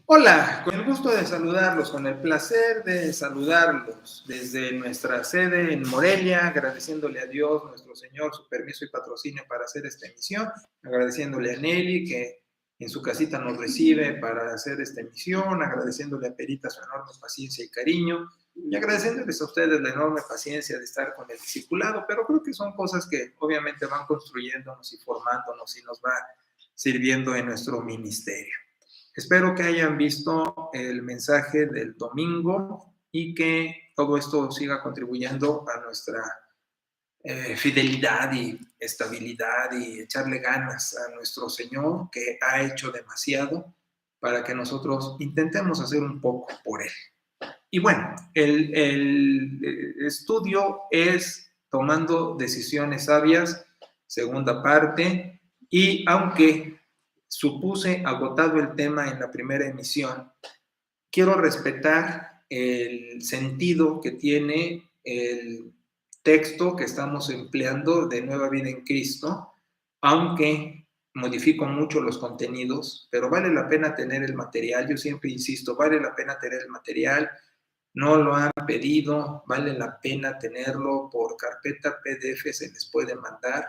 Hola, con el gusto de saludarlos, con el placer de saludarlos desde nuestra sede en Morelia, agradeciéndole a Dios, nuestro Señor, su permiso y patrocinio para hacer esta emisión, agradeciéndole a Nelly que en su casita nos recibe para hacer esta emisión, agradeciéndole a Perita su enorme paciencia y cariño, y agradeciéndoles a ustedes la enorme paciencia de estar con el discipulado, pero creo que son cosas que obviamente van construyéndonos y formándonos y nos va sirviendo en nuestro ministerio. Espero que hayan visto el mensaje del domingo y que todo esto siga contribuyendo a nuestra fidelidad y estabilidad y echarle ganas a nuestro Señor, que ha hecho demasiado para que nosotros intentemos hacer un poco por Él. Y bueno, el estudio es tomando decisiones sabias, segunda parte, y aunque supuse agotado el tema en la primera emisión, quiero respetar el sentido que tiene el texto que estamos empleando de Nueva Vida en Cristo, aunque modifico mucho los contenidos, pero vale la pena tener el material. Yo siempre insisto, vale la pena tener el material. No lo han pedido, vale la pena tenerlo por carpeta PDF, se les puede mandar,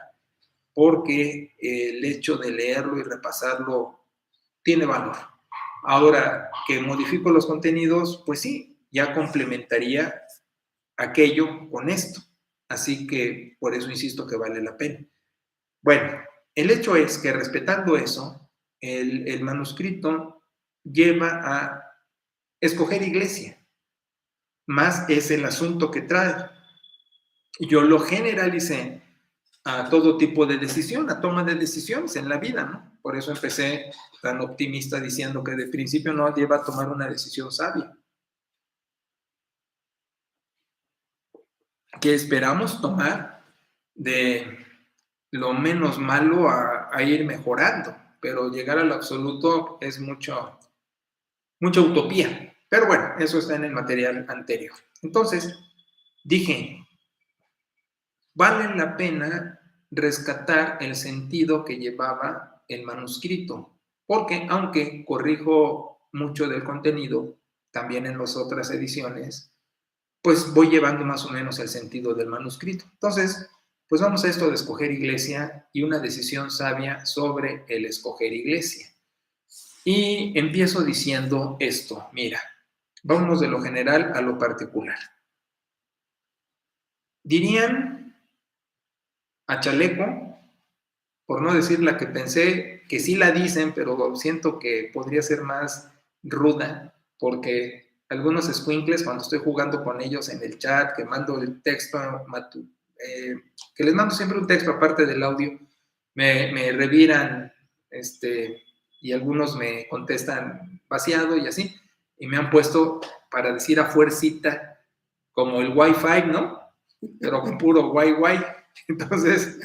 porque el hecho de leerlo y repasarlo tiene valor. Ahora que modifico los contenidos, pues sí, ya complementaría aquello con esto. Así que por eso insisto que vale la pena. Bueno, el hecho es que respetando eso, el manuscrito lleva a escoger iglesia, más es el asunto que trae. Yo lo generalicé a todo tipo de decisión, a toma de decisiones en la vida, ¿no? Por eso empecé tan optimista diciendo que de principio no lleva a tomar una decisión sabia. Que esperamos tomar de lo menos malo a ir mejorando, pero llegar al absoluto es mucha utopía. Pero bueno, eso está en el material anterior. Entonces, dije, vale la pena rescatar el sentido que llevaba el manuscrito, porque aunque corrijo mucho del contenido, también en las otras ediciones, pues voy llevando más o menos el sentido del manuscrito. Entonces, pues vamos a esto de escoger iglesia y una decisión sabia sobre el escoger iglesia. Y empiezo diciendo esto, mira, vámonos de lo general a lo particular. Dirían a chaleco, por no decir la que pensé, que sí la dicen, pero siento que podría ser más ruda, porque algunos escuincles, cuando estoy jugando con ellos en el chat, que mando el texto, que les mando siempre un texto aparte del audio, me reviran, y algunos me contestan vaciado y así, y me han puesto para decir a fuercita, como el Wi-Fi, ¿no? Pero con puro Wi-Fi. Entonces,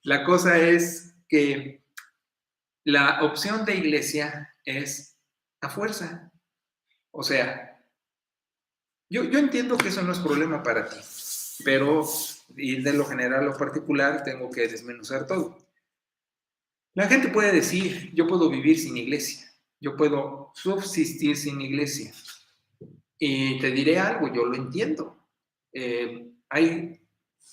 la cosa es que la opción de iglesia es a fuerza. O sea, yo entiendo que eso no es problema para ti, pero y de lo general a lo particular tengo que desmenuzar todo. La gente puede decir, yo puedo vivir sin iglesia, yo puedo subsistir sin iglesia. Y te diré algo, yo lo entiendo. Hay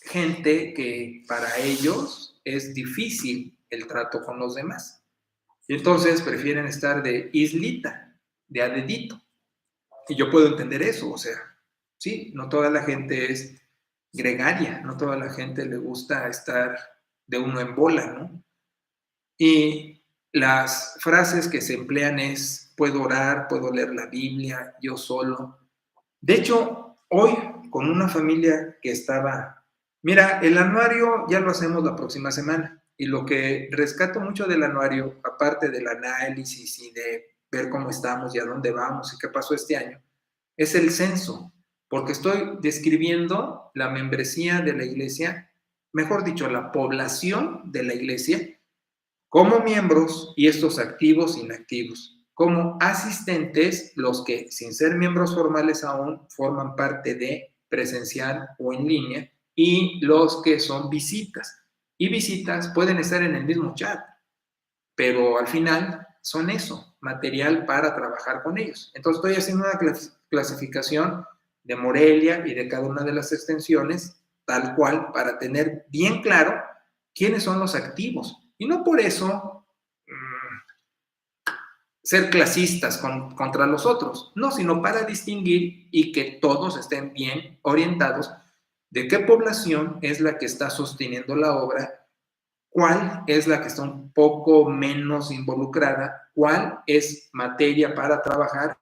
gente que para ellos es difícil el trato con los demás. Y entonces prefieren estar de islita, de a dedito. Y yo puedo entender eso, o sea, sí, no toda la gente es gregaria, no toda la gente le gusta estar de uno en bola, ¿no? Y las frases que se emplean es, puedo orar, puedo leer la Biblia, yo solo. De hecho, hoy con una familia que estaba, mira, el anuario ya lo hacemos la próxima semana y lo que rescato mucho del anuario, aparte del análisis y de ver cómo estamos y a dónde vamos y qué pasó este año, es el censo, porque estoy describiendo la membresía de la iglesia, mejor dicho, la población de la iglesia, como miembros y estos activos e inactivos, como asistentes, los que sin ser miembros formales aún forman parte de presencial o en línea, y los que son visitas. Y visitas pueden estar en el mismo chat, pero al final son eso, material para trabajar con ellos. Entonces estoy haciendo una clasificación de Morelia y de cada una de las extensiones, tal cual, para tener bien claro quiénes son los activos. Y no por eso ser clasistas contra los otros, no, sino para distinguir y que todos estén bien orientados de qué población es la que está sosteniendo la obra, cuál es la que está un poco menos involucrada, cuál es materia para trabajar,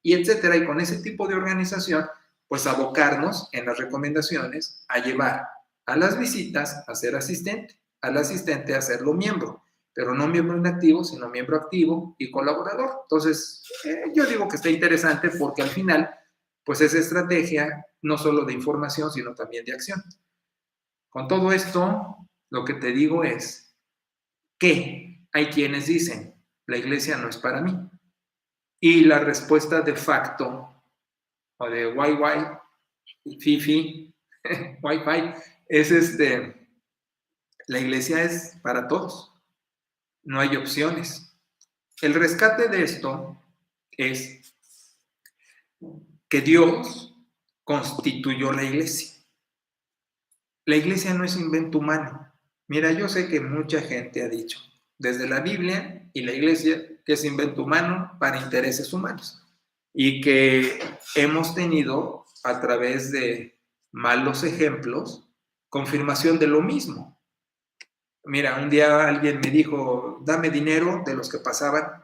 y etcétera. Y con ese tipo de organización, pues abocarnos en las recomendaciones a llevar a las visitas a ser asistente, al asistente a serlo miembro, pero no miembro inactivo, sino miembro activo y colaborador. Entonces, yo digo que está interesante porque al final, pues es estrategia no solo de información, sino también de acción. Con todo esto, lo que te digo es que hay quienes dicen, la iglesia no es para mí. Y la respuesta de facto, o de Fifi, Wi-Fi, es la iglesia es para todos. No hay opciones. El rescate de esto es que Dios constituyó la iglesia. La iglesia no es invento humano. Mira, yo sé que mucha gente ha dicho, desde la Biblia y la iglesia, que es invento humano para intereses humanos. Y que hemos tenido, a través de malos ejemplos, confirmación de lo mismo. Mira, un día alguien me dijo, dame dinero de los que pasaban.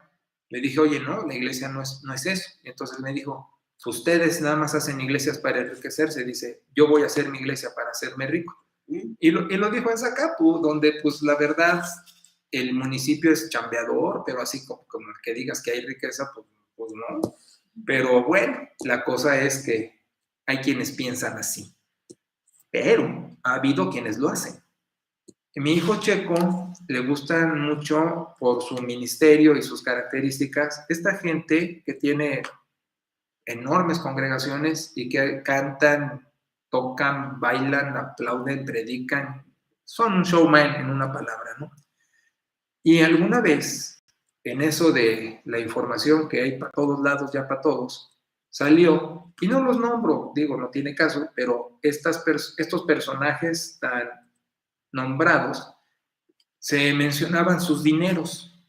Le dije, oye, no, la iglesia no es eso. Y entonces me dijo, ustedes nada más hacen iglesias para enriquecerse. Dice, yo voy a hacer mi iglesia para hacerme rico. Y lo dijo en Zacapu, donde pues la verdad, el municipio es chambeador, pero así como que digas que hay riqueza, pues no. Pero bueno, la cosa es que hay quienes piensan así. Pero ha habido quienes lo hacen. Mi hijo Checo le gustan mucho por su ministerio y sus características esta gente que tiene enormes congregaciones y que cantan, tocan, bailan, aplauden, predican, son un showman en una palabra, ¿no? Y alguna vez, en eso de la información que hay para todos lados, ya para todos, salió, y no los nombro, digo, no tiene caso, pero estos personajes tan nombrados, se mencionaban sus dineros,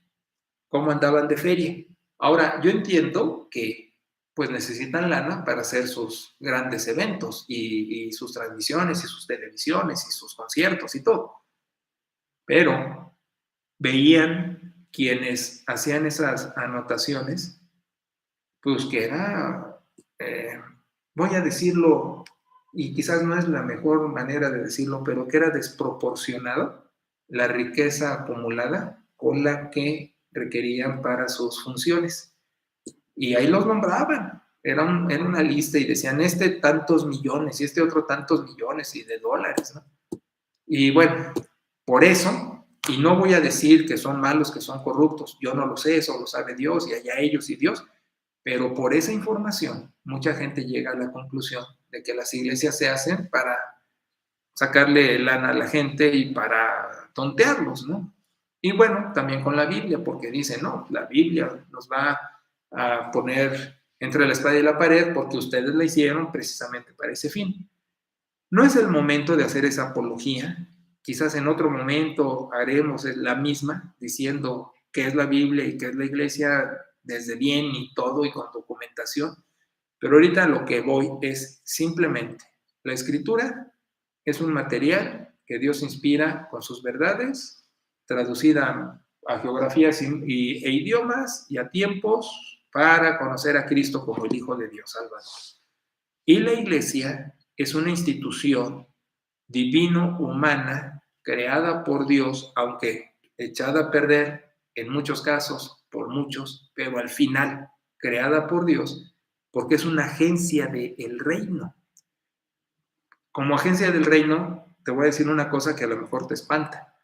cómo andaban de feria. Ahora, yo entiendo que pues necesitan lana para hacer sus grandes eventos y sus transmisiones y sus televisiones y sus conciertos y todo. Pero veían quienes hacían esas anotaciones, pues que era, voy a decirlo, y quizás no es la mejor manera de decirlo, pero que era desproporcionado la riqueza acumulada con la que requerían para sus funciones. Y ahí los nombraban. Era una lista y decían, tantos millones y este otro tantos millones y de dólares, ¿no? Y bueno, por eso, y no voy a decir que son malos, que son corruptos, yo no lo sé, eso lo sabe Dios y allá ellos y Dios, pero por esa información mucha gente llega a la conclusión de que las iglesias se hacen para sacarle lana a la gente y para tontearlos, ¿no? Y bueno, también con la Biblia, porque dice, no, la Biblia nos va a poner entre la espada y la pared porque ustedes la hicieron precisamente para ese fin. No es el momento de hacer esa apología, quizás en otro momento haremos la misma, diciendo qué es la Biblia y qué es la iglesia desde bien y todo y con documentación, pero ahorita lo que voy es simplemente la escritura es un material que Dios inspira con sus verdades, traducida a geografías e idiomas y a tiempos para conocer a Cristo como el Hijo de Dios Salvador. Y la iglesia es una institución divino-humana creada por Dios, aunque echada a perder en muchos casos por muchos, pero al final creada por Dios, porque es una agencia del reino. Como agencia del reino, te voy a decir una cosa que a lo mejor te espanta.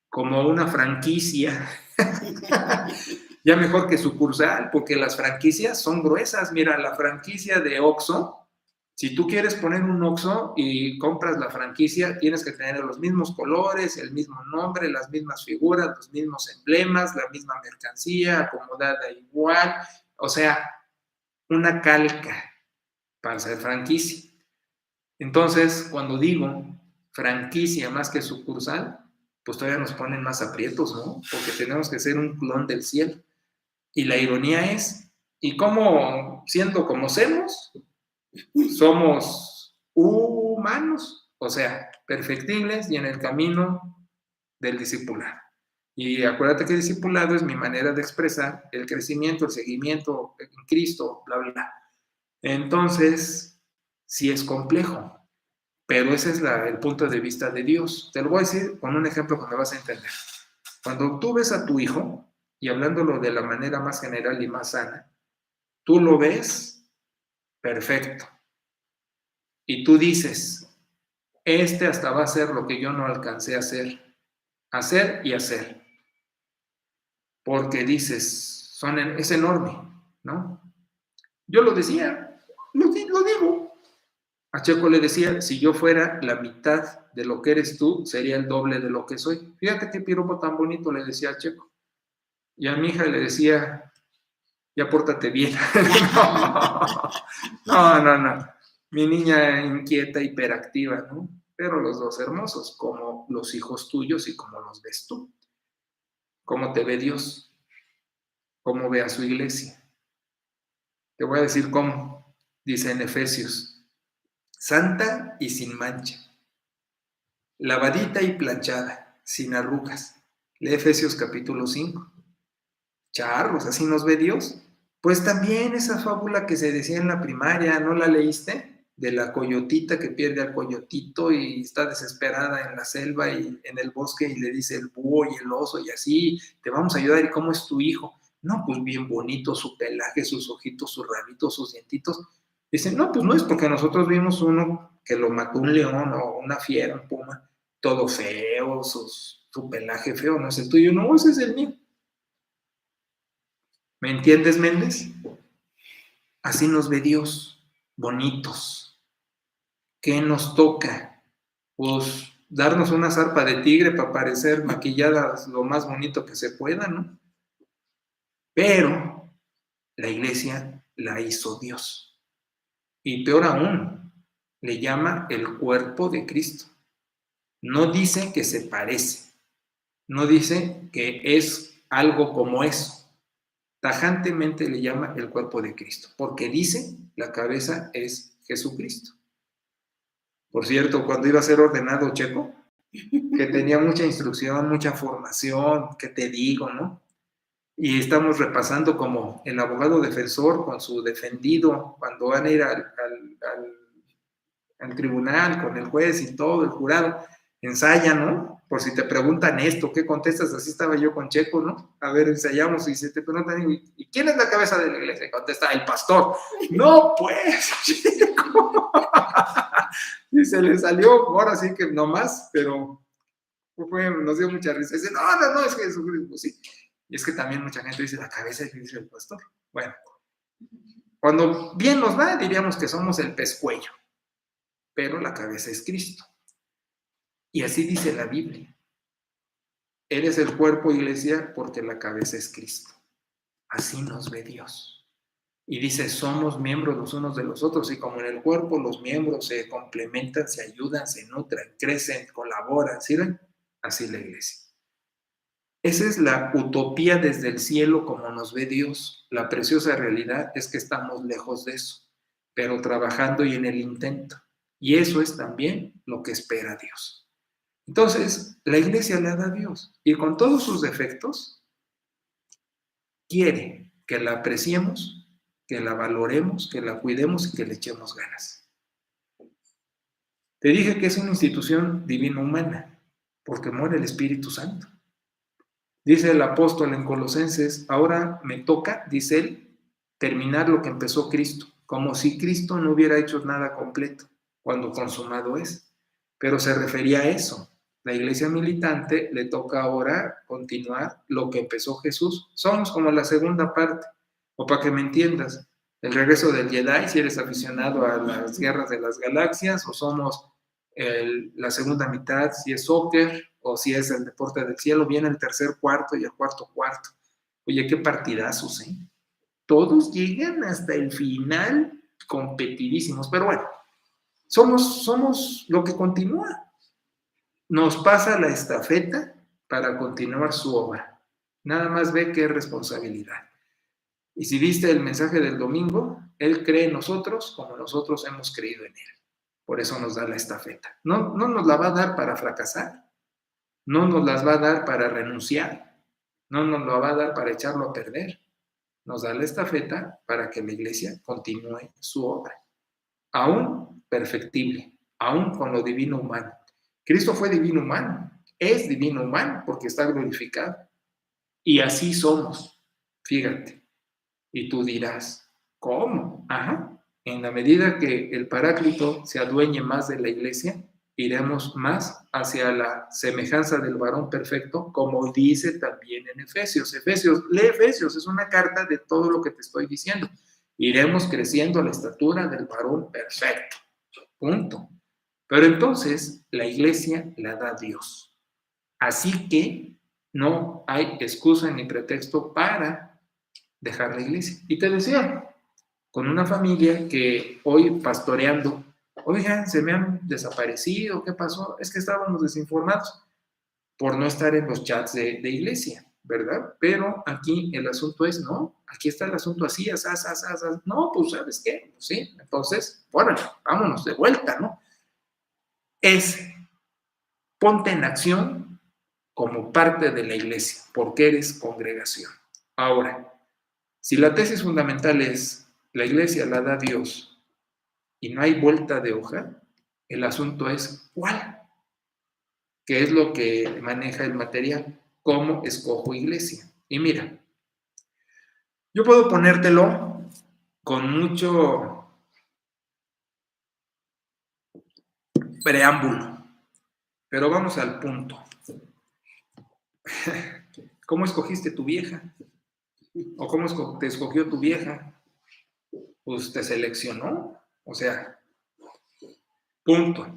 Como una franquicia, ya mejor que sucursal, porque las franquicias son gruesas. Mira, la franquicia de Oxxo Si tú quieres poner un Oxxo y compras la franquicia, tienes que tener los mismos colores, el mismo nombre, las mismas figuras, los mismos emblemas, la misma mercancía, acomodada igual. O sea, una calca para ser franquicia. Entonces, cuando digo franquicia más que sucursal, pues todavía nos ponen más aprietos, ¿no? Porque tenemos que ser un clon del cielo. Y la ironía es, ¿y cómo, siendo como somos humanos? O sea, perfectibles y en el camino del discipulado. Y acuérdate que discipulado es mi manera de expresar el crecimiento, el seguimiento en Cristo, bla, bla, bla. Entonces, sí es complejo, pero ese es el punto de vista de Dios. Te lo voy a decir con un ejemplo que me vas a entender. Cuando tú ves a tu hijo, y hablándolo de la manera más general y más sana, tú lo ves perfecto. Y tú dices, este hasta va a hacer lo que yo no alcancé a hacer y hacer. Porque dices, es enorme, ¿no? Yo lo decía, lo digo. A Checo le decía, si yo fuera la mitad de lo que eres tú, sería el doble de lo que soy. Fíjate qué piropo tan bonito le decía a Checo. Y a mi hija le decía, ya pórtate bien. No. Mi niña inquieta, hiperactiva, ¿no? Pero los dos hermosos, como los hijos tuyos y como los ves tú. ¿Cómo te ve Dios? ¿Cómo ve a su iglesia? Te voy a decir cómo. Dice en Efesios, santa y sin mancha, lavadita y planchada, sin arrugas. Lee Efesios capítulo 5. Charros, así nos ve Dios. Pues también esa fábula que se decía en la primaria, ¿no la leíste? De la coyotita que pierde al coyotito y está desesperada en la selva y en el bosque y le dice el búho y el oso y así, te vamos a ayudar. ¿Y cómo es tu hijo? No, pues bien bonito, su pelaje, sus ojitos, sus rabitos, sus dientitos. Dicen, no, pues no es porque nosotros vimos uno que lo mató un león o una fiera, un puma, todo feo, su pelaje feo, no es el tuyo, no, ese es el mío. ¿Me entiendes, Méndez? Así nos ve Dios, bonitos. ¿Qué nos toca? Pues darnos una zarpa de tigre para parecer maquilladas lo más bonito que se pueda, ¿no? Pero la iglesia la hizo Dios. Y peor aún, le llama el cuerpo de Cristo. No dice que se parece, no dice que es algo como eso. Tajantemente le llama el cuerpo de Cristo, porque dice la cabeza es Jesucristo. Por cierto, cuando iba a ser ordenado Checo, que tenía mucha instrucción, mucha formación, que te digo, ¿no? Y estamos repasando como el abogado defensor con su defendido, cuando van a ir al tribunal con el juez y todo, el jurado, ensaya, ¿no? Por si te preguntan esto, ¿qué contestas? Así estaba yo con Checo, ¿no? A ver, ensayamos y se te preguntan, ¿y quién es la cabeza de la iglesia? Y contesta, el pastor. No, pues, Checo. Y se le salió, ahora sí que no más, pero nos dio mucha risa. Dice, no, es que Jesucristo, pues sí. Y es que también mucha gente dice, la cabeza es el pastor. Bueno, cuando bien nos va, diríamos que somos el pescuezo, pero la cabeza es Cristo. Y así dice la Biblia. Eres el cuerpo, iglesia, porque la cabeza es Cristo. Así nos ve Dios. Y dice, somos miembros los unos de los otros, y como en el cuerpo los miembros se complementan, se ayudan, se nutren, crecen, colaboran, ¿sirven? Así la iglesia. Esa es la utopía desde el cielo como nos ve Dios. La preciosa realidad es que estamos lejos de eso, pero trabajando y en el intento. Y eso es también lo que espera Dios. Entonces, la iglesia le da a Dios y con todos sus defectos quiere que la apreciemos, que la valoremos, que la cuidemos y que le echemos ganas. Te dije que es una institución divino-humana porque muere el Espíritu Santo. Dice el apóstol en Colosenses, ahora me toca, dice él, terminar lo que empezó Cristo, como si Cristo no hubiera hecho nada completo, cuando consumado es. Pero se refería a eso. La iglesia militante le toca ahora continuar lo que empezó Jesús. Somos como la segunda parte, o para que me entiendas, el regreso del Jedi, si eres aficionado a las guerras de las galaxias, o somos la segunda mitad, si es soccer, o si es el deporte del cielo, viene el tercer cuarto y el cuarto cuarto. Oye, qué partidazos, ¿eh? Todos llegan hasta el final competidísimos, pero bueno, somos lo que continúa. Nos pasa la estafeta para continuar su obra. Nada más ve qué responsabilidad. Y si viste el mensaje del domingo, Él cree en nosotros como nosotros hemos creído en Él. Por eso nos da la estafeta. No nos la va a dar para fracasar, no nos las va a dar para renunciar, no nos la va a dar para echarlo a perder. Nos da la estafeta para que la iglesia continúe su obra, aún perfectible, aún con lo divino humano. Cristo fue divino humano, es divino humano porque está glorificado. Y así somos, fíjate. Y tú dirás, ¿cómo? Ajá. En la medida que el Paráclito se adueñe más de la iglesia, iremos más hacia la semejanza del varón perfecto, como dice también en Efesios. Lee Efesios, es una carta de todo lo que te estoy diciendo. Iremos creciendo a la estatura del varón perfecto. Punto. Pero entonces la iglesia la da Dios. Así que no hay excusa ni pretexto para dejar la iglesia. Y te decía, con una familia que hoy pastoreando, oigan, se me han desaparecido, ¿qué pasó? Es que estábamos desinformados por no estar en los chats de iglesia, ¿verdad? Pero aquí el asunto es, no, aquí está el asunto así, no, pues, ¿sabes qué? Pues sí, entonces, bueno, vámonos de vuelta, ¿no? Es, ponte en acción como parte de la iglesia, porque eres congregación. Ahora, si la tesis fundamental es, la iglesia la da Dios y no hay vuelta de hoja, el asunto es, ¿cuál? ¿Qué es lo que maneja el material? ¿Cómo escojo iglesia? Y mira, yo puedo ponértelo con mucho preámbulo, pero vamos al punto. ¿Cómo escogiste tu vieja? ¿O cómo te escogió tu vieja? Pues te seleccionó, o sea, punto.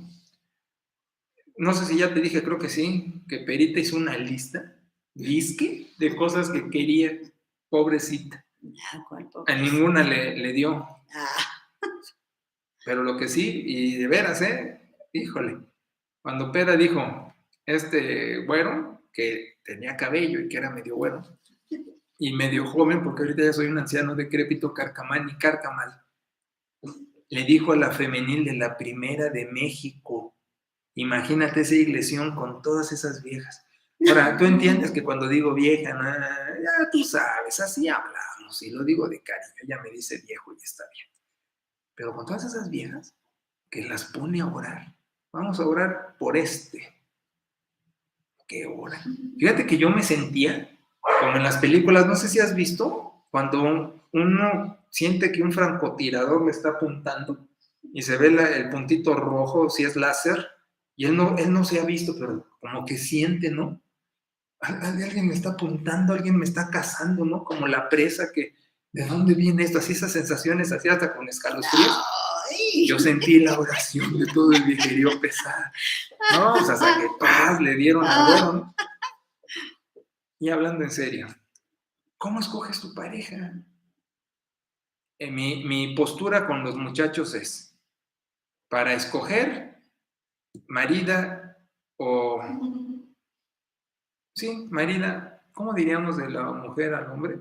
No sé si ya te dije, creo que sí, que Perita hizo una lista, disque, de cosas que quería, pobrecita. A ninguna le dio. Pero lo que sí, y de veras, híjole, cuando Pera dijo, güero, que tenía cabello y que era medio güero, y medio joven, porque ahorita ya soy un anciano decrépito, carcamán y carcamal, le dijo a la femenil de la Primera de México, imagínate esa iglesión con todas esas viejas. Ahora, tú entiendes que cuando digo vieja, no, ya tú sabes, así hablamos, y lo digo de cariño, ella me dice viejo y está bien. Pero con todas esas viejas, que las pone a orar. Vamos a orar por ¿Qué hora? Fíjate que yo me sentía como en las películas, no sé si has visto, cuando uno siente que un francotirador le está apuntando y se ve el puntito rojo, si es láser, y él no se ha visto, pero como que siente, ¿no? Alguien me está apuntando, alguien me está cazando, ¿no? Como la presa que, ¿de dónde viene esto? Así esas sensaciones, así hasta con escalofríos. Yo sentí la oración de todo el viejerío pesada. No, o sea, hasta que paz le dieron a bueno, ¿no? Y hablando en serio, ¿cómo escoges tu pareja? Mi postura con los muchachos es, para escoger marida o... Sí, marida, ¿cómo diríamos de la mujer al hombre?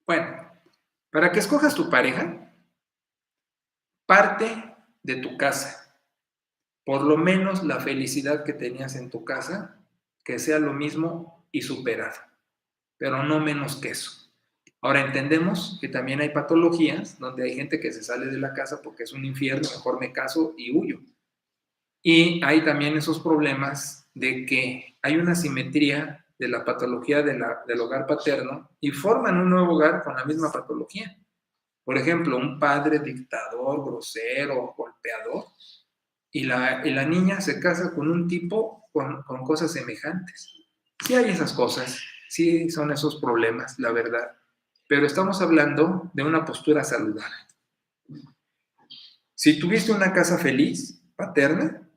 Bueno, para que escojas tu pareja, parte de tu casa. Por lo menos la felicidad que tenías en tu casa, que sea lo mismo y superado, pero no menos que eso. Ahora entendemos que también hay patologías donde hay gente que se sale de la casa porque es un infierno, mejor me caso y huyo. Y hay también esos problemas de que hay una simetría de la patología del hogar paterno y forman un nuevo hogar con la misma patología. Por ejemplo, un padre dictador, grosero, golpeador, y la niña se casa con un tipo con cosas semejantes. Sí hay esas cosas, sí son esos problemas, la verdad. pero estamos hablando de una postura saludable. Si tuviste una casa feliz, paterna,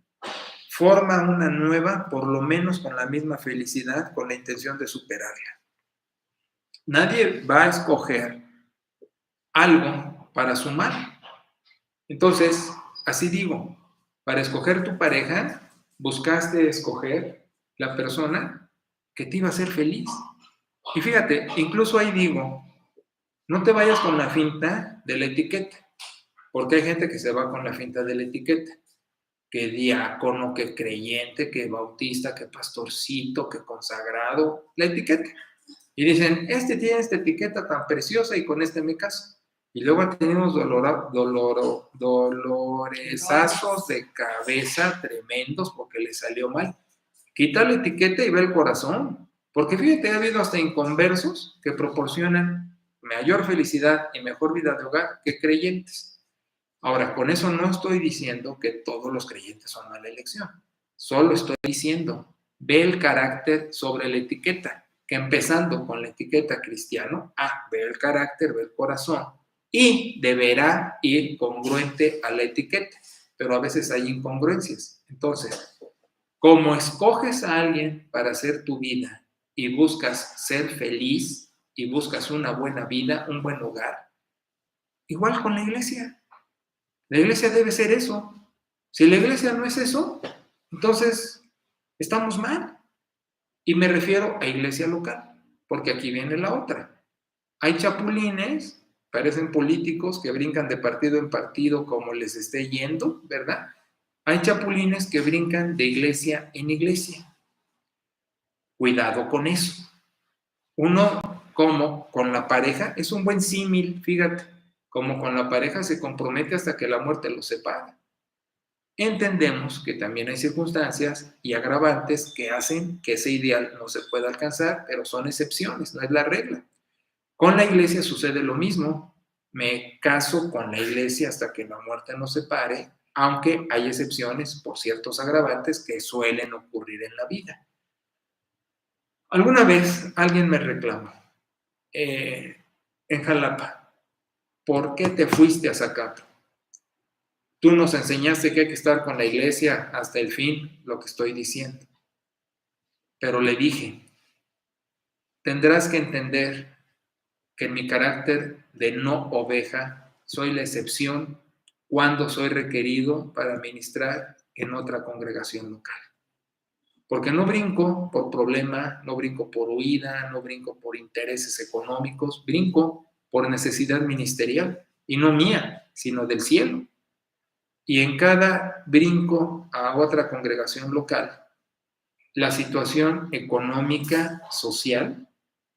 forma una nueva, por lo menos con la misma felicidad, con la intención de superarla. Nadie va a escoger algo para sumar. Entonces, así digo, para escoger tu pareja, buscaste escoger la persona que te iba a hacer feliz. Y fíjate, incluso ahí digo, no te vayas con la finta de la etiqueta, porque hay gente que se va con la finta de la etiqueta, que diácono, que creyente, que bautista, que pastorcito, que consagrado, la etiqueta. Y dicen, este tiene esta etiqueta tan preciosa y con este me caso. Y luego tenemos doloresazos de cabeza tremendos porque le salió mal. Quita la etiqueta y ve el corazón. Porque fíjate, ha habido hasta inconversos que proporcionan mayor felicidad y mejor vida de hogar que creyentes. Ahora, con eso no estoy diciendo que todos los creyentes son mala elección. Solo estoy diciendo, ve el carácter sobre la etiqueta, que empezando con la etiqueta cristiano, ve el carácter, ve el corazón, y deberá ir congruente a la etiqueta, pero a veces hay incongruencias. Entonces, como escoges a alguien para hacer tu vida y buscas ser feliz y buscas una buena vida, un buen hogar, igual con la iglesia. La iglesia debe ser eso. Si la iglesia no es eso, entonces estamos mal. Y me refiero a iglesia local, porque aquí viene la otra. Hay chapulines, parecen políticos que brincan de partido en partido como les esté yendo, ¿verdad? Hay chapulines que brincan de iglesia en iglesia. Cuidado con eso. Uno, como con la pareja, es un buen símil, fíjate, como con la pareja se compromete hasta que la muerte los separe. Entendemos que también hay circunstancias y agravantes que hacen que ese ideal no se pueda alcanzar, pero son excepciones, no es la regla. Con la iglesia sucede lo mismo. Me caso con la iglesia hasta que la muerte nos separe, aunque hay excepciones por ciertos agravantes que suelen ocurrir en la vida. Alguna vez alguien me reclamó en Jalapa, ¿por qué te fuiste a Zacapa? Tú nos enseñaste que hay que estar con la iglesia hasta el fin, lo que estoy diciendo. Pero le dije, tendrás que entender que en mi carácter de no oveja soy la excepción cuando soy requerido para ministrar en otra congregación local. Porque no brinco por problema, no brinco por huida, no brinco por intereses económicos, brinco por necesidad ministerial, y no mía, sino del cielo. Y en cada brinco a otra congregación local, la situación económica, social,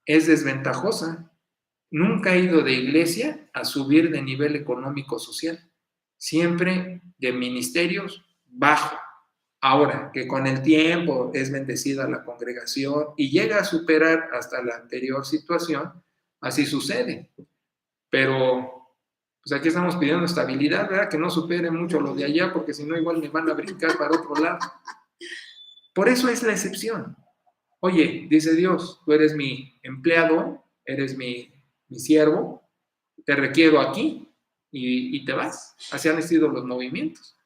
es desventajosa. Nunca he ido de iglesia a subir de nivel económico social, siempre de ministerios bajo. Ahora, que con el tiempo es bendecida la congregación y llega a superar hasta la anterior situación, así sucede. Pero pues aquí estamos pidiendo estabilidad, ¿verdad? Que no supere mucho lo de allá, porque si no igual me van a brincar para otro lado. Por eso es la excepción. Oye, dice Dios, tú eres mi empleado, eres mi siervo, te requiero aquí y te vas. Así han sido los movimientos.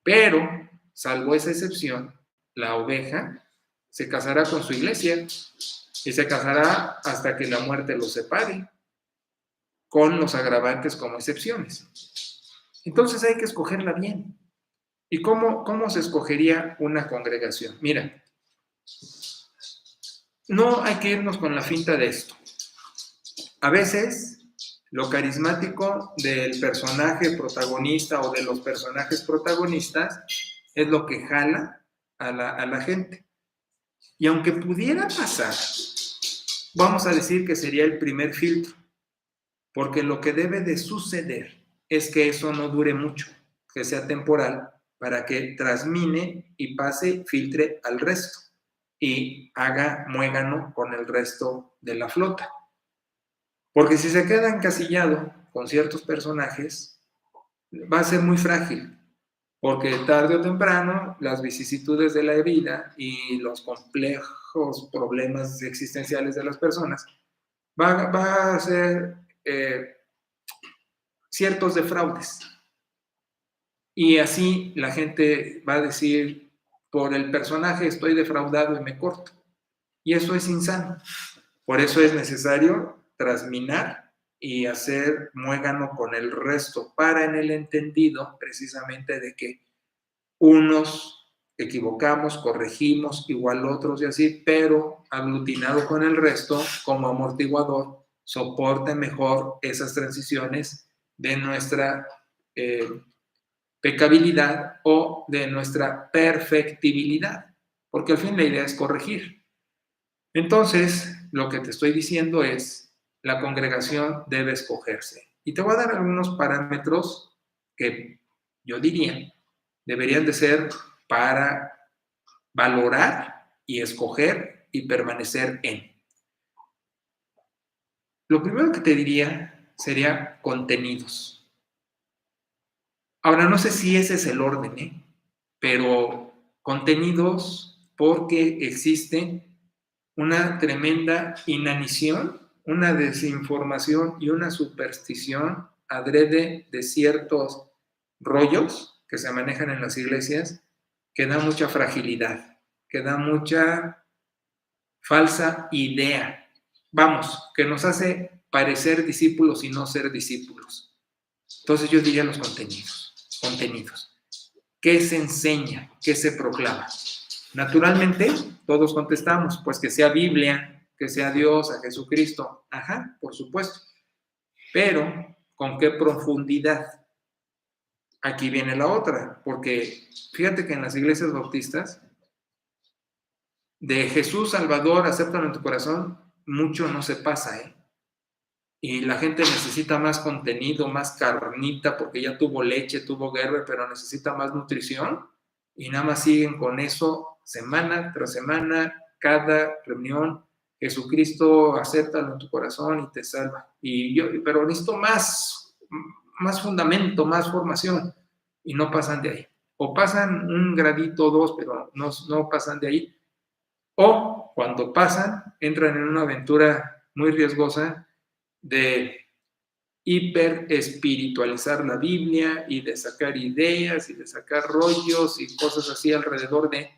Pero, salvo esa excepción, la oveja se casará con su iglesia y se casará hasta que la muerte los separe, con los agravantes como excepciones. Entonces hay que escogerla bien. ¿Y cómo se escogería una congregación? Mira, no hay que irnos con la finta de esto. A veces lo carismático del personaje protagonista o de los personajes protagonistas es lo que jala a la gente. Y aunque pudiera pasar, vamos a decir que sería el primer filtro, porque lo que debe de suceder es que eso no dure mucho, que sea temporal, para que transmine y pase, filtre al resto y haga muégano con el resto de la flota. Porque si se queda encasillado con ciertos personajes, va a ser muy frágil, porque tarde o temprano las vicisitudes de la vida y los complejos problemas existenciales de las personas va a ser ciertos defraudes. Y así la gente va a decir, por el personaje estoy defraudado y me corto. Y eso es insano. Por eso es necesario trasminar y hacer muégano con el resto, para en el entendido precisamente de que unos equivocamos, corregimos, igual otros y así, pero aglutinado con el resto, como amortiguador, soporte mejor esas transiciones de nuestra pecabilidad o de nuestra perfectibilidad, porque al fin la idea es corregir. Entonces, lo que te estoy diciendo es, la congregación debe escogerse. Y te voy a dar algunos parámetros que yo diría deberían de ser para valorar y escoger y permanecer en. Lo primero que te diría sería contenidos. Ahora, no sé si ese es el orden, pero contenidos, porque existe una tremenda inanición, una desinformación y una superstición adrede de ciertos rollos que se manejan en las iglesias, que da mucha fragilidad, que da mucha falsa idea. Vamos, que nos hace parecer discípulos y no ser discípulos. Entonces yo diría los contenidos. ¿Qué se enseña? ¿Qué se proclama? Naturalmente, todos contestamos, pues que sea Biblia, que sea Dios, a Jesucristo. Ajá, por supuesto. Pero, ¿con qué profundidad? Aquí viene la otra, porque fíjate que en las iglesias bautistas, de Jesús Salvador, acéptalo en tu corazón, mucho no se pasa, ¿eh? Y la gente necesita más contenido, más carnita, porque ya tuvo leche, tuvo Gerber, pero necesita más nutrición, y nada más siguen con eso semana tras semana, cada reunión. Jesucristo, acéptalo en tu corazón y te salva. Pero necesito más fundamento, más formación, y no pasan de ahí. O pasan un gradito, dos, pero no pasan de ahí. O cuando pasan, entran en una aventura muy riesgosa de hiper espiritualizar la Biblia y de sacar ideas y de sacar rollos y cosas así alrededor de,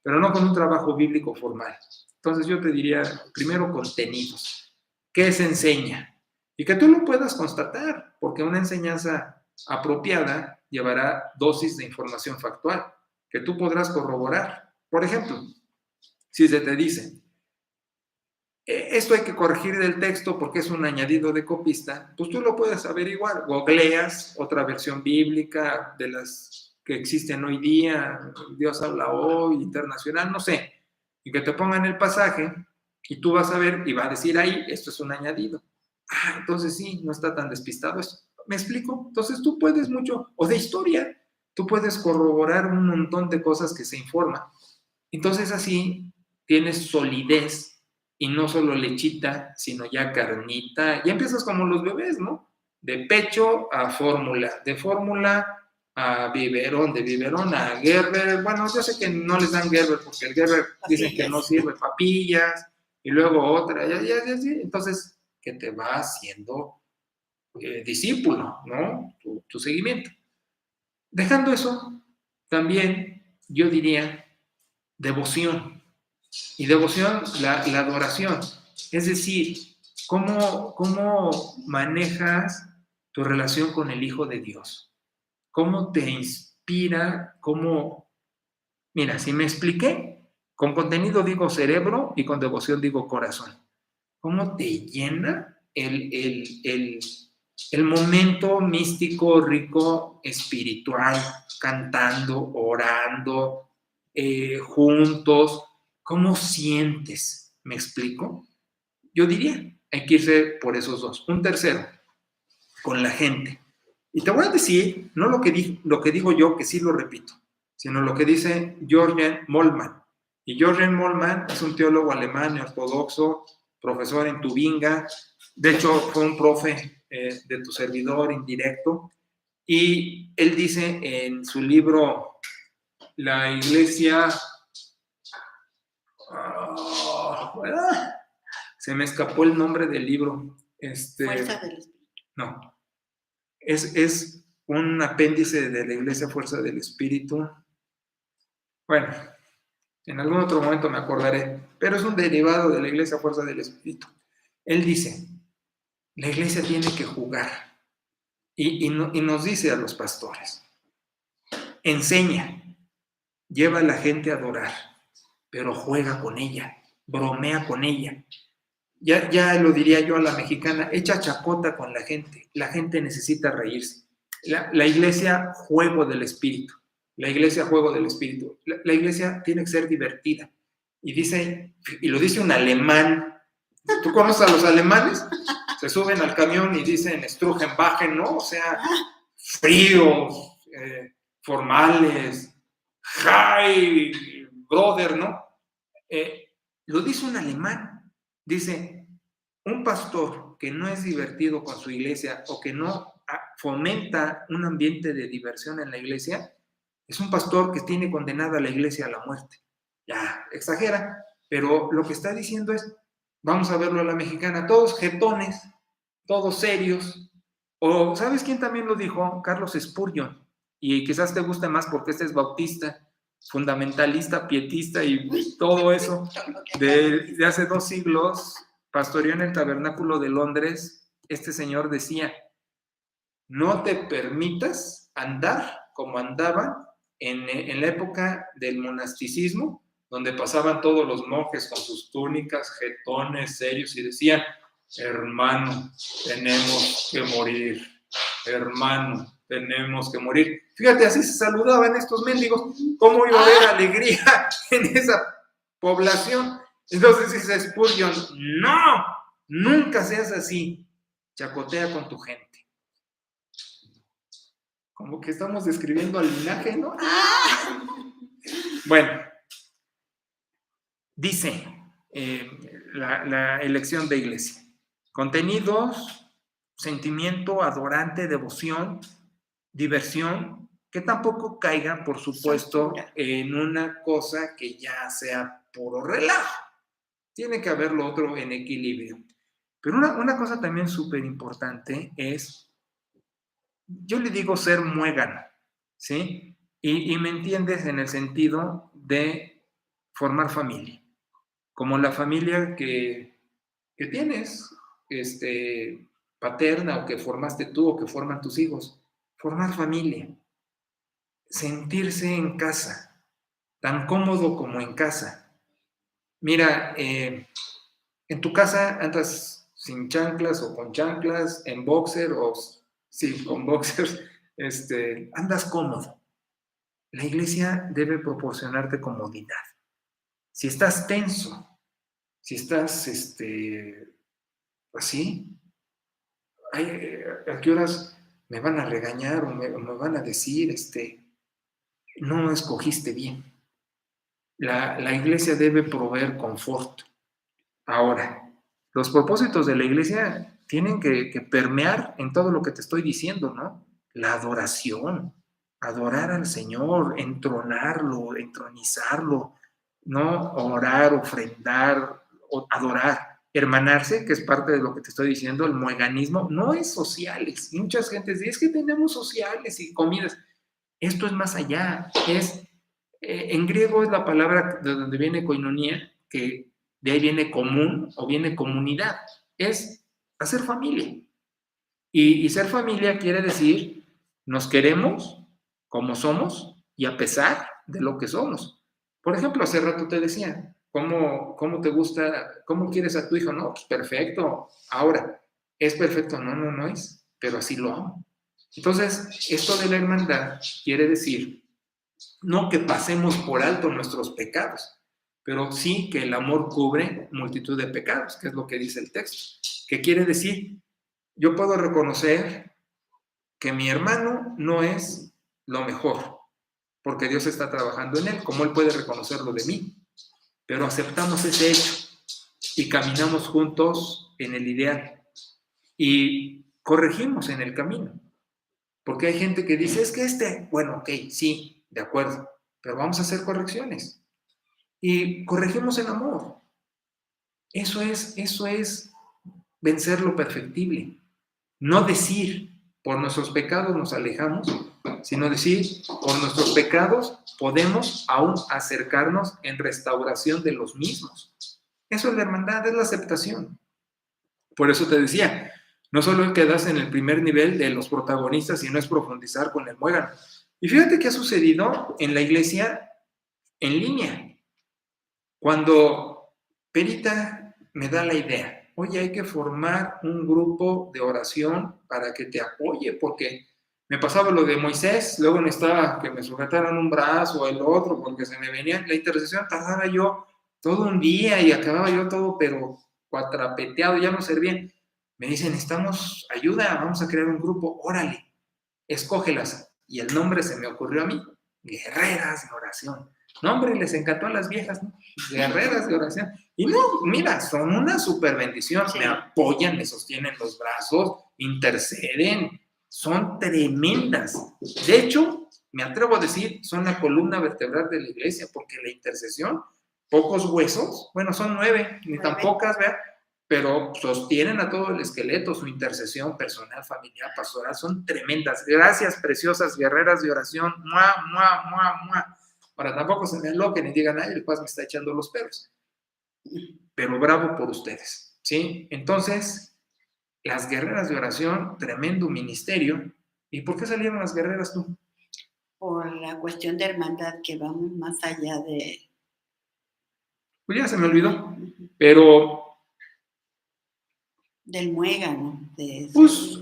pero no con un trabajo bíblico formal. Entonces yo te diría, primero contenidos. ¿Qué se enseña? Y que tú lo puedas constatar, porque una enseñanza apropiada llevará dosis de información factual que tú podrás corroborar. Por ejemplo, si se te dice, esto hay que corregir del texto porque es un añadido de copista, pues tú lo puedes averiguar, googleas otra versión bíblica de las que existen hoy día, Dios habla hoy, internacional, no sé, y que te pongan el pasaje y tú vas a ver y va a decir ahí, esto es un añadido. Ah, entonces sí, no está tan despistado esto. ¿Me explico? Entonces tú puedes mucho, o de historia, tú puedes corroborar un montón de cosas que se informan. Entonces así tienes solidez y no solo lechita, sino ya carnita. Ya empiezas como los bebés, ¿no? De pecho a fórmula, de fórmula a biberón, de biberón a Gerber. Bueno, yo sé que no les dan Gerber porque el Gerber dicen que no sirve, papillas, y luego otra, ya. Entonces, que te va haciendo discípulo, ¿no? Tu seguimiento. Dejando eso, también yo diría devoción. Y devoción, la adoración. Es decir, ¿cómo manejas tu relación con el Hijo de Dios? ¿Cómo te inspira? Mira, si me expliqué, con contenido digo cerebro y con devoción digo corazón. ¿Cómo te llena el momento místico, rico, espiritual, cantando, orando, juntos? ¿Cómo sientes? ¿Me explico? Yo diría, hay que irse por esos dos. Un tercero, con la gente. Y te voy a decir, no lo que digo yo, que sí lo repito, sino lo que dice Jürgen Moltmann. Y Jürgen Moltmann es un teólogo alemán ortodoxo, profesor en Tubinga. De hecho, fue un profe de tu servidor indirecto. Y él dice en su libro, La Iglesia... Se me escapó el nombre del libro. Fuerza del Espíritu. No. Es un apéndice de la Iglesia Fuerza del Espíritu. Bueno, en algún otro momento me acordaré, pero es un derivado de la Iglesia Fuerza del Espíritu. Él dice, la iglesia tiene que jugar y nos dice a los pastores, enseña, lleva a la gente a adorar, pero juega con ella, bromea con ella. Ya lo diría yo a la mexicana, echa chacota con la gente necesita reírse. La iglesia, juego del espíritu. La iglesia, juego del espíritu. La iglesia tiene que ser divertida. Y dice, y lo dice un alemán. ¿Tú conoces a los alemanes? Se suben al camión y dicen Strugen, bajen, ¿no? O sea, fríos, formales, hi, brother, ¿no? Lo dice un alemán. Dice, un pastor que no es divertido con su iglesia o que no fomenta un ambiente de diversión en la iglesia, es un pastor que tiene condenada a la iglesia a la muerte. Ya, exagera, pero lo que está diciendo es, vamos a verlo a la mexicana, todos jetones, todos serios. O, ¿sabes quién también lo dijo? Carlos Spurgeon. Y quizás te guste más porque este es bautista, fundamentalista, pietista y todo eso. De hace 2 siglos, pastoreó en el Tabernáculo de Londres. Este señor decía, no te permitas andar como andaban en la época del monasticismo, donde pasaban todos los monjes con sus túnicas, jetones, serios, y decían, hermano, tenemos que morir, hermano, tenemos que morir. Fíjate, así se saludaban estos mendigos. ¿Cómo iba a haber alegría en esa población? Entonces dice Spurgeon, no, nunca seas así, chacotea con tu gente. Como que estamos describiendo al linaje, ¿no? Bueno, dice la elección de iglesia. Contenidos, sentimiento adorante, devoción, diversión, que tampoco caiga, por supuesto, en una cosa que ya sea puro relajo. Tiene que haber lo otro en equilibrio. Pero una cosa también súper importante es, yo le digo ser muégano, ¿sí? Y me entiendes en el sentido de formar familia, como la familia que tienes, paterna, o que formaste tú, o que forman tus hijos. Formar familia, sentirse en casa, tan cómodo como en casa. Mira, en tu casa andas sin chanclas o con chanclas, en boxer o sí, con boxers, andas cómodo. La iglesia debe proporcionarte comodidad. Si estás tenso, si estás así, ¿a qué horas me van a regañar o me van a decir, no escogiste bien? La iglesia debe proveer confort. Ahora, los propósitos de la iglesia tienen que permear en todo lo que te estoy diciendo, ¿no? La adoración, adorar al Señor, entronarlo, entronizarlo, ¿no? Orar, ofrendar, adorar, hermanarse, que es parte de lo que te estoy diciendo. El mueganismo no es sociales. Y muchas gentes dicen, es que tenemos sociales y comidas. Esto es más allá. En griego es la palabra de donde viene koinonía, que de ahí viene común o viene comunidad. Es hacer familia. Y ser familia quiere decir, nos queremos como somos y a pesar de lo que somos. Por ejemplo, hace rato te decía, ¿cómo te gusta, cómo quieres a tu hijo? No, pues perfecto. Ahora, ¿es perfecto? No, no es, pero así lo amo. Entonces, esto de la hermandad quiere decir, no que pasemos por alto nuestros pecados, pero sí que el amor cubre multitud de pecados, que es lo que dice el texto. ¿Qué quiere decir? Yo puedo reconocer que mi hermano no es lo mejor, porque Dios está trabajando en él, como él puede reconocerlo de mí, pero aceptamos ese hecho y caminamos juntos en el ideal y corregimos en el camino, porque hay gente que dice, es que bueno, ok, sí, de acuerdo, pero vamos a hacer correcciones y corregimos en amor. Eso es vencer lo perfectible. No decir, por nuestros pecados nos alejamos, sino decir, por nuestros pecados podemos aún acercarnos en restauración de los mismos. Eso es la hermandad, es la aceptación. Por eso te decía, no solo quedas en el primer nivel de los protagonistas, sino es profundizar con el muégano. Y fíjate qué ha sucedido en la iglesia en línea. Cuando Perita me da la idea, oye, hay que formar un grupo de oración para que te apoye, porque me pasaba lo de Moisés, luego necesitaba que me sujetaran un brazo o el otro, porque se me venía la intercesión, tardaba yo todo un día y acababa yo todo, pero cuatrapeteado, ya no servía. Me dicen, necesitamos ayuda, vamos a crear un grupo, órale, escógelas. Y el nombre se me ocurrió a mí, Guerreras de Oración. No, hombre, les encantó a las viejas, ¿no? Guerreras de Oración. Y no, mira, son una súper bendición. Sí. Me apoyan, me sostienen los brazos, interceden, son tremendas. De hecho, me atrevo a decir, son la columna vertebral de la iglesia, porque la intercesión, pocos huesos, bueno, son 9, ni tan pocas, ¿verdad? Pero sostienen a todo el esqueleto, su intercesión personal, familiar, pastoral, son tremendas. Gracias, preciosas guerreras de oración. ¡Mua, mua, mua, mua! Para tampoco se me aloquen y digan, ay, el Paz me está echando los perros. Pero bravo por ustedes, ¿sí? Entonces, las guerreras de oración, tremendo ministerio. ¿Y por qué salieron las guerreras tú? Por la cuestión de hermandad, que vamos más allá de... Pues ya se me olvidó, pero... Del muégano. Pues,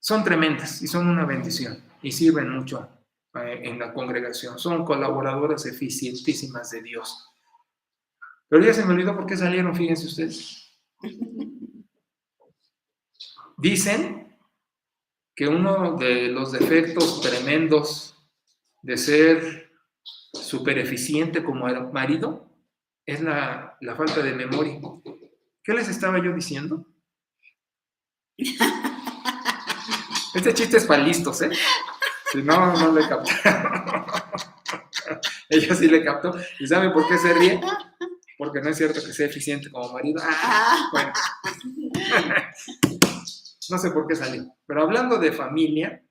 son tremendas y son una bendición y sirven mucho en la congregación. Son colaboradoras eficientísimas de Dios. Pero ya se me olvidó por qué salieron, fíjense ustedes. Dicen que uno de los defectos tremendos de ser súper eficiente como marido es la falta de memoria. ¿Qué les estaba yo diciendo? Este chiste es para listos, ¿eh? Si no, no le captaron. Ella sí le captó. ¿Y saben por qué se ríe? Porque no es cierto que sea eficiente como marido. Bueno. No sé por qué salió. Pero hablando de familia,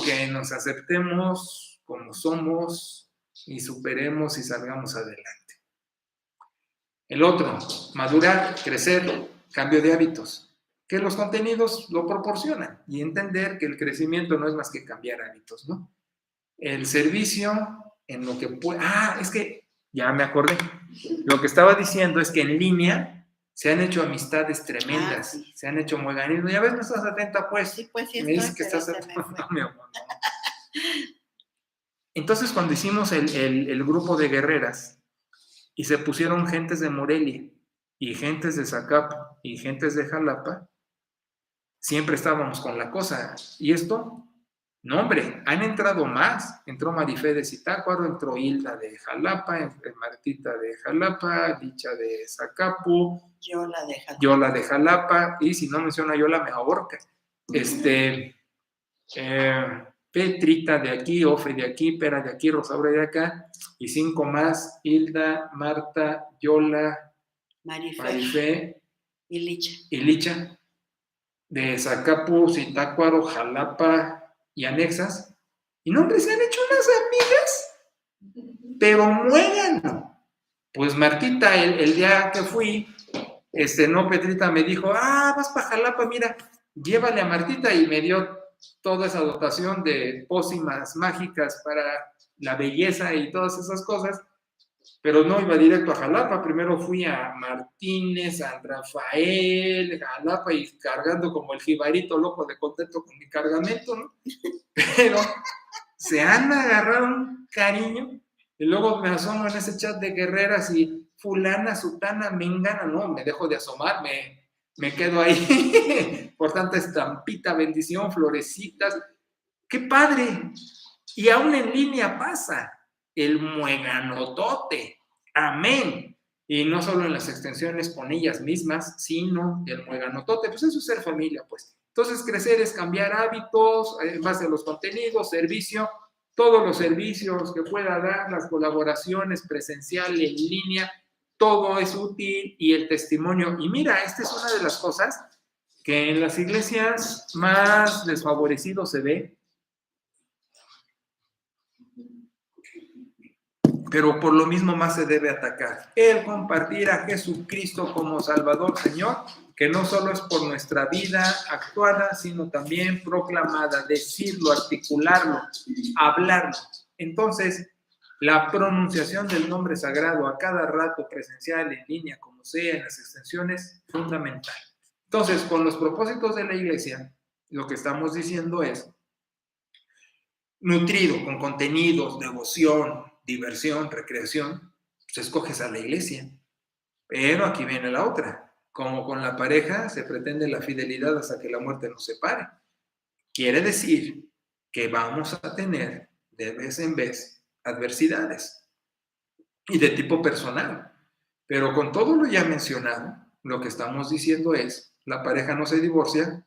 que nos aceptemos como somos y superemos y salgamos adelante. El otro, madurar, crecer, cambio de hábitos. Que los contenidos lo proporcionan y entender que el crecimiento no es más que cambiar hábitos, ¿no? El servicio en lo que puede... es que ya me acordé. Lo que estaba diciendo es que en línea se han hecho amistades tremendas, sí. Se han hecho mueganismos. Ya ves, no estás atenta, pues. Sí, pues sí. Me dices que estás atenta. No, mi amor, no. Entonces, cuando hicimos el grupo de guerreras y se pusieron gentes de Morelia y gentes de Zacapa y gentes de Jalapa, siempre estábamos con la cosa. ¿Y esto? No, hombre, han entrado más. Entró Marifé de Zitácuaro, entró Hilda de Jalapa, Martita de Jalapa, Dicha de Zacapu, Yola de Jalapa, y si no menciona Yola me ahorca. Petrita de aquí, Ofe de aquí, Pera de aquí, Rosaura de acá, y 5 más, Hilda, Marta, Yola, Marifé y Licha. De Zacapu, Zitácuaro, Jalapa y anexas. Y no, hombre, se han hecho unas amigas, pero muégano. Pues Martita, el día que fui, Petrita me dijo, vas para Jalapa, mira, llévale a Martita, y me dio toda esa dotación de pócimas mágicas para la belleza y todas esas cosas. Pero no iba directo a Jalapa, primero fui a Martínez, a Rafael, Jalapa, y cargando como el jibarito loco de contento con mi cargamento, ¿no? Pero se han agarrado un cariño, y luego me asomo en ese chat de guerreras y fulana, sutana, mengana, no, me dejo de asomar, me quedo ahí, por tanta estampita, bendición, florecitas, ¡qué padre! Y aún en línea pasa el mueganotote, amén. Y no solo en las extensiones con ellas mismas, sino el mueganotote, pues eso es ser familia, pues. Entonces crecer es cambiar hábitos en base a los contenidos, servicio, todos los servicios que pueda dar, las colaboraciones presencial, en línea, todo es útil y el testimonio. Y mira, esta es una de las cosas que en las iglesias más desfavorecidos se ve, pero por lo mismo más se debe atacar. El compartir a Jesucristo como Salvador, Señor, que no solo es por nuestra vida actuada, sino también proclamada, decirlo, articularlo, hablarlo. Entonces, la pronunciación del nombre sagrado a cada rato, presencial, en línea, como sea, en las extensiones, fundamental. Entonces, con los propósitos de la iglesia, lo que estamos diciendo es, nutrido con contenidos, devoción, diversión, recreación, pues escoges a la iglesia. Pero aquí viene la otra. Como con la pareja se pretende la fidelidad hasta que la muerte nos separe. Quiere decir que vamos a tener de vez en vez adversidades y de tipo personal. Pero con todo lo ya mencionado, lo que estamos diciendo es, la pareja no se divorcia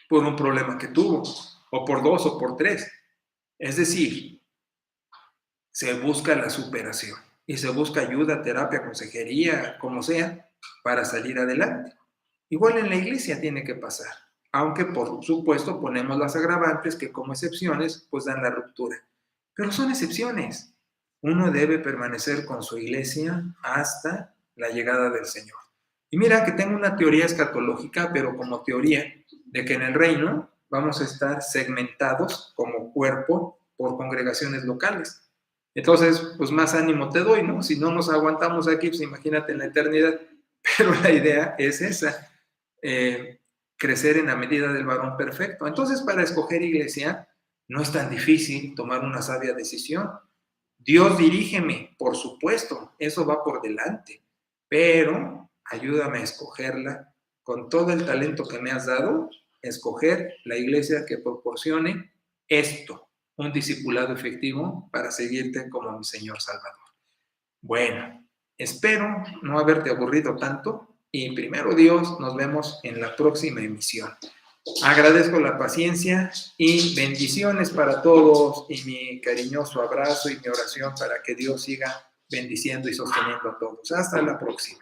por un problema que tuvo, o por 2 o por 3. Es decir, se busca la superación y se busca ayuda, terapia, consejería, como sea, para salir adelante. Igual en la iglesia tiene que pasar, aunque por supuesto ponemos las agravantes que como excepciones pues dan la ruptura. Pero son excepciones. Uno debe permanecer con su iglesia hasta la llegada del Señor. Y mira que tengo una teoría escatológica, pero como teoría de que en el reino vamos a estar segmentados como cuerpo por congregaciones locales. Entonces, pues más ánimo te doy, ¿no? Si no nos aguantamos aquí, pues imagínate en la eternidad. Pero la idea es esa, crecer en la medida del varón perfecto. Entonces, para escoger iglesia, no es tan difícil tomar una sabia decisión. Dios dirígeme, por supuesto, eso va por delante, pero ayúdame a escogerla con todo el talento que me has dado, escoger la iglesia que proporcione esto, un discipulado efectivo para seguirte como mi Señor Salvador. Bueno, espero no haberte aburrido tanto y primero Dios, nos vemos en la próxima emisión. Agradezco la paciencia y bendiciones para todos y mi cariñoso abrazo y mi oración para que Dios siga bendiciendo y sosteniendo a todos. Hasta la próxima.